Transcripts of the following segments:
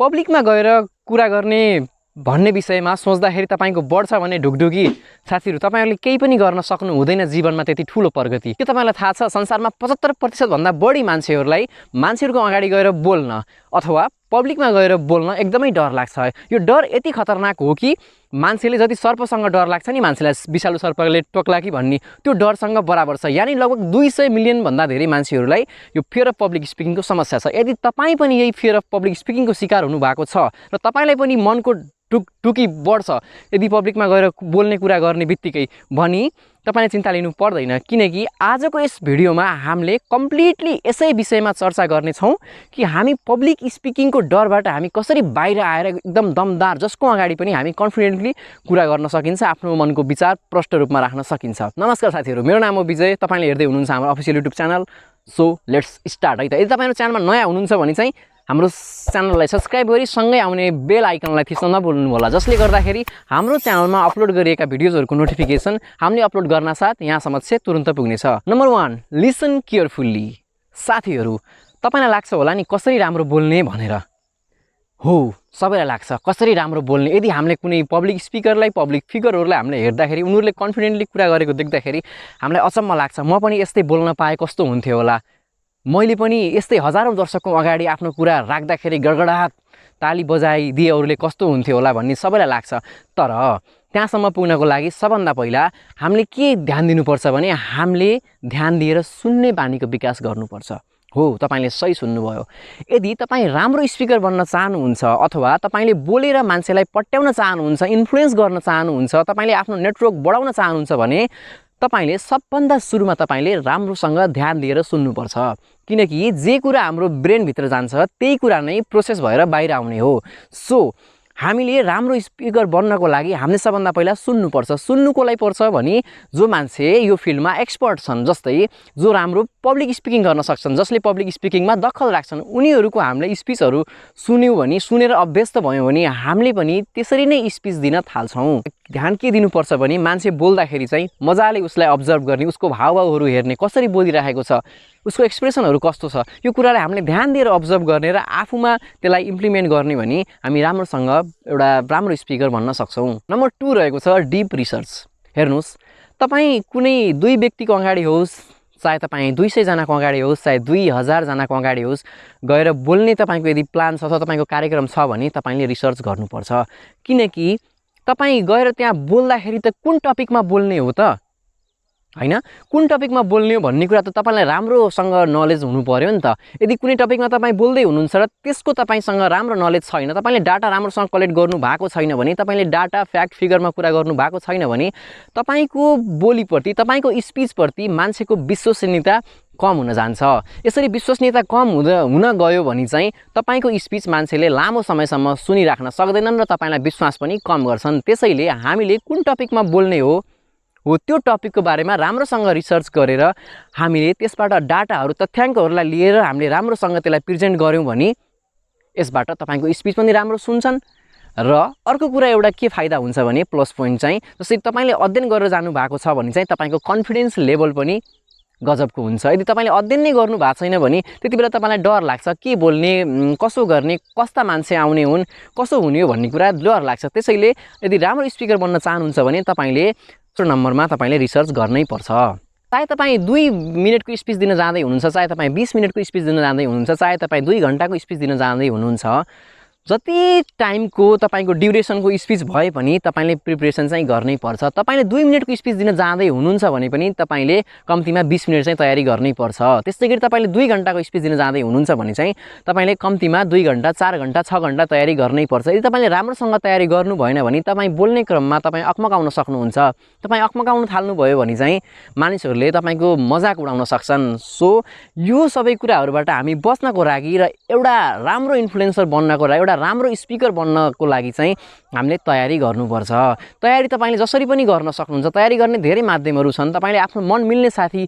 पब्लिकमा गएर कुरा गर्ने भन्ने विषयमा सोच्दाखेरि तपाईको बढ्छ भने ढुकढुकी साथीहरु तपाईहरुले केही पनि गर्न सक्नु हुँदैन जीवनमा त्यति ठूलो प्रगति के तपाईलाई थाहा छ संसारमा 75% भन्दा बढी मान्छेहरुको अगाडि गएर बोल्न अथवा पब्लिकमा गएर बोल्न एकदमै डर लाग्छ यो डर यति खतरनाक हो कि मान्छेले जति सर्पसँग डर लाग्छ नि मान्छेलाई विषालु सर्पले टोक्ला कि भन्ने त्यो डरसँग बराबर छ यानी लगभग 200 मिलियन भन्दा धेरै मान्छेहरुलाई यो फियर अफ पब्लिक स्पिकिङको समस्या छ यदि तपाई पनि यही फियर अफ पब्लिक स्पिकिङको शिकार हुनु भएको छ र तपाईलाई पनि मनको टुकी बढ्छ यदि पब्लिकमा गएर बोल्ने कुरा गर्ने बित्तिकै भनी तपाईले चिन्ता लिनु पर्दैन किनकि आजको यस भिडियोमा हामीले कम्प्लिटली यसै विषयमा चर्चा गर्ने छौं कि हामी पब्लिक स्पिकिङको डरबाट हामी कसरी बाहिर आएर एकदम दमदार जसको अगाडि पनि हामी कन्फिडेन्टली कुरा गर्न सकिन्छ आफ्नो मनको विचार प्रष्ट रूपमा राख्न सकिन्छ नमस्कार साथीहरु मेरो नाम हो विजय तपाईले हेर्दै हुनुहुन्छ हाम्रो official YouTube channel so let's start है त यदि तपाईहरु च्यानलमा नयाँ हुनुहुन्छ भने चाहिँ हाम्रो च्यानललाई सब्स्क्राइब गरी सँगै आउने बेल आइकनलाई थिच्न नभुल्नु होला जसले गर्दाखेरि हाम्रो च्यानलमा अपलोड गरिएका भिडियोजहरुको नोटिफिकेसन हामीले अपलोड गर्न साथ यहाँ समक्ष तुरुन्त पुग्नेछ नम्बर 1 लिसन केयरफुल्ली साथीहरु तपाईलाई लाग्छ होला नि कसरी राम्रो बोल्ने भनेर हो सबैलाई लाग्छ कसरी राम्रो बोल्ने यदि हामीले कुनै पब्लिक स्पिकरलाई पब्लिक फिगरहरुलाई हामीले हेर्दाखेरि उनीहरुले कन्फिडेन्टली कुरा गरेको देख्दाखेरि हामीलाई अचम्म लाग्छ म पनि यस्तै बोल्न पाए कस्तो हुन्थ्यो होला मैले पनि यस्तै हजारौं दर्शकको अगाडि आफ्नो कुरा राख्दाखेरि गडगडाट ताली बजाइदिए अरूले कस्तो हुन्थ्यो होला भन्ने सबैलाई लाग्छ तर त्यहाँसम्म पुग्नको लागि सबभन्दा पहिला हामीले के ध्यान दिनुपर्छ भने हामीले ध्यान दिएर सुन्ने बानीको विकास गर्नुपर्छ हो तपाईले सही सुन्नुभयो यदि तपाई राम्रो स्पिकर बन्न चाहनुहुन्छ अथवा तपाईले बोलेर मान्छेलाई पट्याउन चाहनुहुन्छ इन्फ्लुएन्स गर्न चाहनुहुन्छ तपाईले आफ्नो नेटवर्क बढाउन चाहनुहुन्छ भने तपाईले सबभन्दा सुरुमा तपाईले राम्रोसँग ध्यान दिएर सुन्नुपर्छ किनकि जे कुरा हाम्रो ब्रेन भित्र जान्छ त्यही कुरा नै प्रोसेस भएर बाहिर आउने हो सो हामीले राम्रो स्पिकर बन्नको लागि हामीले सबभन्दा पहिला सुन्नुपर्छ सुन्नुको लागि पर्छ भने जो मान्छे यो फिल्डमा एक्सपर्ट छन् जस्तै जो राम्रो पब्लिक स्पिकिङ गर्न सक्छन् जसले पब्लिक स्पिकिङमा दखल राख्छन् उनीहरुको हामीले स्पीचहरु सुन्यौ भने सुनेर अभ्यस्त भयो भने हामीले पनि त्यसरी नै स्पीच दिन थाल्छौं ध्यान के दिनुपर्छ भने मान्छे बोल्दाखेरि चाहिँ मजाले उसलाई अब्जर्भ गर्ने उसको हावभावहरु हेर्ने कसरी बोलिरहेको छ उसको एक्सप्रेसनहरु कस्तो छ यो कुरालाई हामीले ध्यान दिएर अब्जर्भ गर्ने र आफुमा त्यसलाई इम्प्लिमेन्ट गर्ने भने हामी राम्रोसँग एउटा राम्रो स्पिकर बन्न सक्छौं नम्बर 2 रहेको छ डीप रिसर्च हेर्नुस् तपाई कुनै दुई व्यक्तिको अगाडि होस् चाहे तपाई 200 जनाको अगाडि होस् चाहे 2000 जनाको अगाडि होस् गएर बोल्ने तपाईको यदि प्लान छ अथवा तपाईको कार्यक्रम छ भने तपाईले रिसर्च गर्नुपर्छ किनकि तपाई गएर त्यहाँ बोल्दाखेरि त कुन टपिकमा बोल्ने हो त हैन कुन टपिकमा बोल्ने हो भन्ने कुरा त तपाईलाई राम्रोसँग नलेज हुनु पर्यो नि त यदि कुनै टपिकमा तपाई बोल्दै हुनुहुन्छ र त्यसको तपाईसँग राम्रो नलेज छैन तपाईले डाटा राम्रोसँग कलेक्ट गर्नु भएको छैन भने तपाईले डाटा फ्याक्ट फिगरमा कुरा गर्नु भएको छैन भने तपाईको बोलीप्रति तपाईको स्पीच प्रति मान्छेको विश्वसनीयता कम हुन जान्छ यसरी विश्वसनीयता कम हुन गयो भने चाहिँ तपाईको स्पीच मान्छेले लामो समयसम्म सुनिराख्न सक्दैनन् र तपाईलाई विश्वास पनि कम गर्छन् त्यसैले हामीले कुन टपिकमा बोल्ने हो त्यो टपिकको बारेमा राम्रोसँग रिसर्च गरेर हामीले त्यसबाट डाटाहरु तथ्याङ्कहरुलाई लिएर हामीले राम्रोसँग त्यसलाई प्रेजेन्ट गर्यौं भने यसबाट तपाईको स्पीच पनि राम्रो सुन्छन् र अर्को कुरा एउटा के फाइदा हुन्छ भने प्लस पोइन्ट चाहिँ जस्तै तपाईले अध्ययन गरेर जानु भएको छ भने चाहिँ तपाईको कन्फिडेन्स लेभल पनि गजबको हुन्छ यदि तपाईले अध्ययन नै गर्नु भएको छैन भने त्यतिबेला तपाईलाई डर लाग्छ के बोल्ने कसो गर्ने कस्ता मान्छे आउने हुन् कसो हुने हो भन्ने कुरा डर लाग्छ त्यसैले यदि राम्रो स्पिकर बन्न चाहनुहुन्छ भने तपाईले नम्बरमा तपाईले रिसर्च गर्नै पर्छ चाहे तपाई 2 मिनेटको स्पीच दिन जाँदै हुनुहुन्छ चाहे तपाई 20 मिनेटको स्पीच दिन जाँदै हुनुहुन्छ चाहे तपाई 2 घण्टाको स्पीच दिन जाँदै हुनुहुन्छ जति टाइमको तपाईको ड्युरेसनको स्पीच भए पनि तपाईले प्रिपरेसन चाहिँ गर्नै पर्छ तपाईले 2 मिनेटको स्पीच दिन जाँदै हुनुहुन्छ भने पनि तपाईले कम्तिमा 20 मिनेट चाहिँ तयारी गर्नै पर्छ त्यसैगरी तपाईले 2 घण्टाको स्पीच दिन जाँदै हुनुहुन्छ भने चाहिँ तपाईले कम्तिमा 2 घण्टा 4 घण्टा 6 घण्टा तयारी गर्नै पर्छ यदि तपाईले राम्रोसँग तयारी गर्नु भएन भने तपाई बोल्ने क्रममा तपाई अक्मकाउन सक्नुहुन्छ तपाई अक्मकाउन थाल्नु भयो भने चाहिँ मानिसहरुले तपाईको मजाक उडाउन सक्छन् सो यो सबै कुराहरुबाट हामी बच्नको लागि र एउटा राम्रो इन्फ्लुएन्सर बन्नको लागि एउटा राम्रो स्पिकर बन्नको लागि चाहिँ हामीले तयारी गर्नुपर्छ तयारी तपाईले जसरी पनि गर्न सक्नुहुन्छ तयारी गर्ने धेरै माध्यमहरु छन् तपाईले आफ्नो मन मिल्ने साथी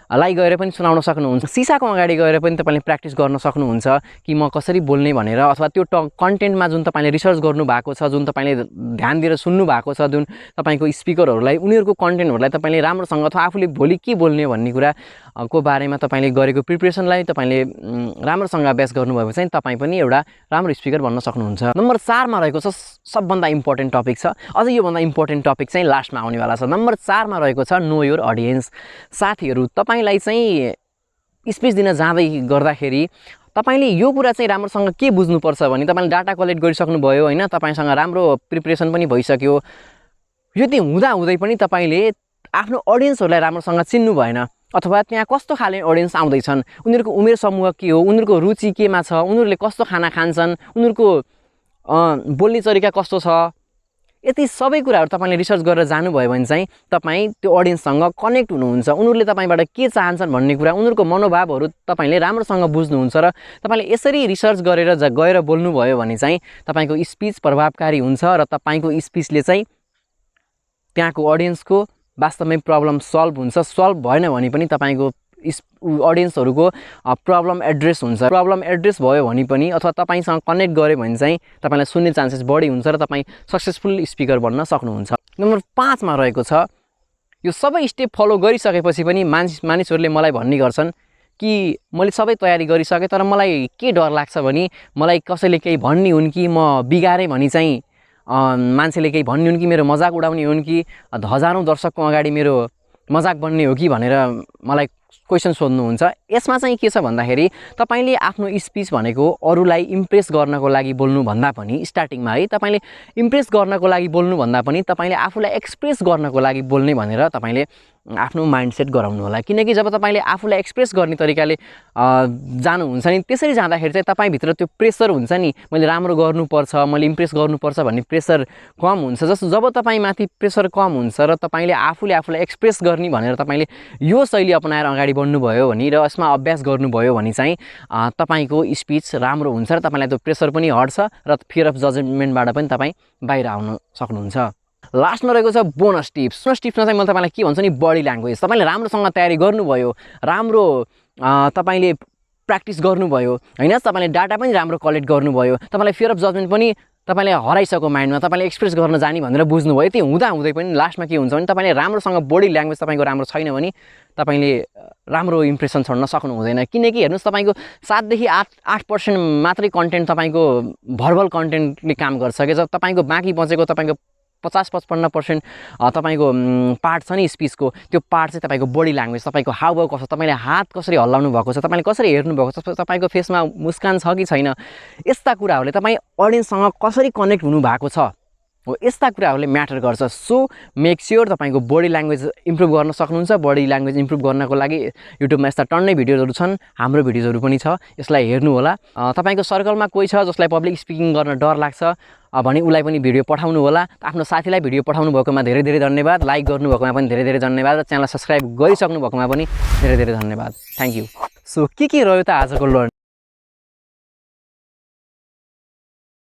लाई गएर पनि सुनाउन सक्नुहुन्छ। सिसाको अगाडि गएर पनि तपाईँले प्र्याक्टिस गर्न सक्नुहुन्छ कि म कसरी बोल्ने भनेर, अथवा त्यो कन्टेन्टमा जुन तपाईँले रिसर्च गर्नुभएको छ, जुन तपाईँले ध्यान दिएर सुन्नु भएको छ, जुन तपाईँको स्पिकरहरूलाई उनीहरूको कन्टेन्टहरूलाई तपाईँले राम्रोसँग अथवा आफूले भोलि के बोल्ने भन्ने कुरा को बारेमा तपाईँले गरेको प्रिपरेसनलाई तपाईँले राम्रोसँग अभ्यास गर्नुभयो भने चाहिँ तपाईँ पनि एउटा राम्रो स्पिकर बन्न सक्नुहुन्छ। नम्बर 4 मा रहेको छ सबभन्दा इम्पोर्टेन्ट टपिक छ, अझै योभन्दा इम्पोर्टेन्ट टपिक चाहिँ लास्टमा आउनेवाला छ। नम्बर 4 मा रहेको छ नो योर अडियन्स। साथीहरू, तपाईँलाई चाहिँ स्पिच दिन जाँदै गर्दाखेरि तपाईँले यो कुरा चाहिँ राम्रोसँग के बुझ्नुपर्छ भने तपाईँले डाटा कलेक्ट गरिसक्नुभयो होइन, तपाईँसँग राम्रो प्रिपरेसन पनि भइसक्यो, यति हुँदाहुँदै पनि तपाईँले आफ्नो अडियन्सहरूलाई राम्रोसँग चिन्नु भएन, अथवा त्यहाँ कस्तो खाले अडियन्स आउँदैछन्, उनीहरूको उमेर समूह के हो, उनीहरूको रुचि केमा छ, उनीहरूले कस्तो खाना खान्छन्, उनीहरूको बोल्ने तरिका कस्तो छ, यति सबै कुराहरू तपाईँले रिसर्च गरेर जानुभयो भने चाहिँ तपाईँ त्यो अडियन्ससँग कनेक्ट हुनुहुन्छ। उनीहरूले तपाईँबाट के चाहन्छन् भन्ने कुरा, उनीहरूको मनोभावहरू तपाईँले राम्रोसँग बुझ्नुहुन्छ र तपाईँले यसरी रिसर्च गरेर गएर बोल्नुभयो भने चाहिँ तपाईँको स्पिच प्रभावकारी हुन्छ र तपाईँको स्पिचले चाहिँ त्यहाँको अडियन्सको वास्तवमै प्रब्लम सल्भ हुन्छ। सल्भ भएन भने पनि तपाईँको अडियन्सहरूको प्रब्लम एड्रेस हुन्छ। प्रब्लम एड्रेस भयो भने पनि अथवा तपाईँसँग कनेक्ट गऱ्यो भने चाहिँ तपाईँलाई सुन्ने चान्सेस बढी हुन्छ र तपाईँ सक्सेसफुल स्पिकर बन्न सक्नुहुन्छ। नम्बर 5 मा रहेको छ यो सबै स्टेप फलो गरिसकेपछि पनि मानिसहरूले मलाई भन्ने गर्छन् कि मैले सबै तयारी गरिसकेँ तर मलाई के डर लाग्छ भने मलाई कसैले केही भन्ने हुन् कि म बिगारेँ भने चाहिँ मान्छेले केही भन्ने हुन् कि मेरो मजाक उडाउने हुन् कि हजारौँ दर्शकको अगाडि मेरो मजाक बन्ने हो कि भनेर मलाई क्वेसन सोध्नुहुन्छ। यसमा चाहिँ के छ भन्दाखेरि तपाईँले आफ्नो स्पिच भनेको अरूलाई इम्प्रेस गर्नको लागि बोल्नुभन्दा पनि स्टार्टिङमा है तपाईँले इम्प्रेस गर्नको लागि बोल्नुभन्दा पनि तपाईँले आफूलाई एक्सप्रेस गर्नको लागि बोल्ने भनेर तपाईँले आफ्नो माइन्डसेट गराउनु होला। किनकि जब तपाईँले आफूलाई एक्सप्रेस गर्ने तरिकाले जानुहुन्छ नि, त्यसरी जाँदाखेरि चाहिँ तपाईँभित्र त्यो प्रेसर हुन्छ नि, मैले राम्रो गर्नुपर्छ, मैले इम्प्रेस गर्नुपर्छ भन्ने प्रेसर कम हुन्छ। जस्तो जब तपाईँमाथि प्रेसर कम हुन्छ र तपाईँले आफूलाई एक्सप्रेस गर्ने भनेर तपाईँले यो शैली अपनाएर अगाडि बढ्नुभयो भने र यसमा अभ्यास गर्नुभयो भने चाहिँ तपाईँको स्पिच राम्रो हुन्छ र तपाईँलाई त्यो प्रेसर पनि हट्छ र फियर अफ जजमेन्टबाट पनि तपाईँ बाहिर आउन सक्नुहुन्छ। लास्टमा रहेको छ बोनस टिप्स। बोनस टिप्समा चाहिँ मैले तपाईँलाई के भन्छु नि, बडी ल्याङ्ग्वेज। तपाईँले राम्रोसँग तयारी गर्नुभयो, राम्रो तपाईँले प्र्याक्टिस गर्नुभयो होइन, तपाईँले डाटा पनि राम्रो कलेक्ट गर्नुभयो, तपाईँलाई फियर अफ जजमेन्ट पनि तपाईँले हराइसक्यो माइन्डमा, तपाईँले एक्सप्रेस गर्न जाने भनेर बुझ्नुभयो। यति हुँदाहुँदै पनि लास्टमा के हुन्छ भने तपाईँले राम्रोसँग बडी ल्याङ्ग्वेज तपाईँको राम्रो छैन भने तपाईँले राम्रो इम्प्रेसन छोड्न सक्नु हुँदैन। किनकि हेर्नुहोस्, तपाईँको 7 देखि 8% मात्रै कन्टेन्ट तपाईँको भर्बल कन्टेन्टले काम गर्छ कि जब तपाईँको बाँकी बचेको तपाईँको 50-55% तपाईँको पार्ट छ नि स्पिचको, त्यो पार्ट चाहिँ तपाईँको बडी ल्याङ्ग्वेज, तपाईँको हावभाव कस्तो, तपाईँले हात कसरी हल्लाउनु भएको छ, तपाईँले कसरी हेर्नु भएको छ, तपाईँको फेसमा मुस्कान छ कि छैन, यस्ता कुराहरूले तपाईँ अडियन्ससँग कसरी कनेक्ट हुनु भएको छ हो, यस्ता कुराहरूले म्याटर गर्छ। सो मेक स्योर तपाईँको बडी ल्याङ्ग्वेज इम्प्रुभ गर्न सक्नुहुन्छ। बडी ल्याङ्ग्वेज इम्प्रुभ गर्नको लागि युट्युबमा यस्ता टन्नै भिडियोहरू छन्, हाम्रो भिडियोहरू पनि छ, यसलाई हेर्नु होला। तपाईँको सर्कलमा कोही छ जसलाई पब्लिक स्पिकिङ गर्न डर लाग्छ भने उसलाई पनि भिडियो पठाउनु होला। आफ्नो साथीलाई भिडियो पठाउनु भएकोमा धेरै धेरै धन्यवाद, लाइक गर्नुभएकोमा पनि धेरै धेरै धन्यवाद, र च्यानल सब्सक्राइब गरिसक्नु भएकोमा पनि धेरै धेरै धन्यवाद। Thank you. सो के रह्यो त आजको लर्निङ?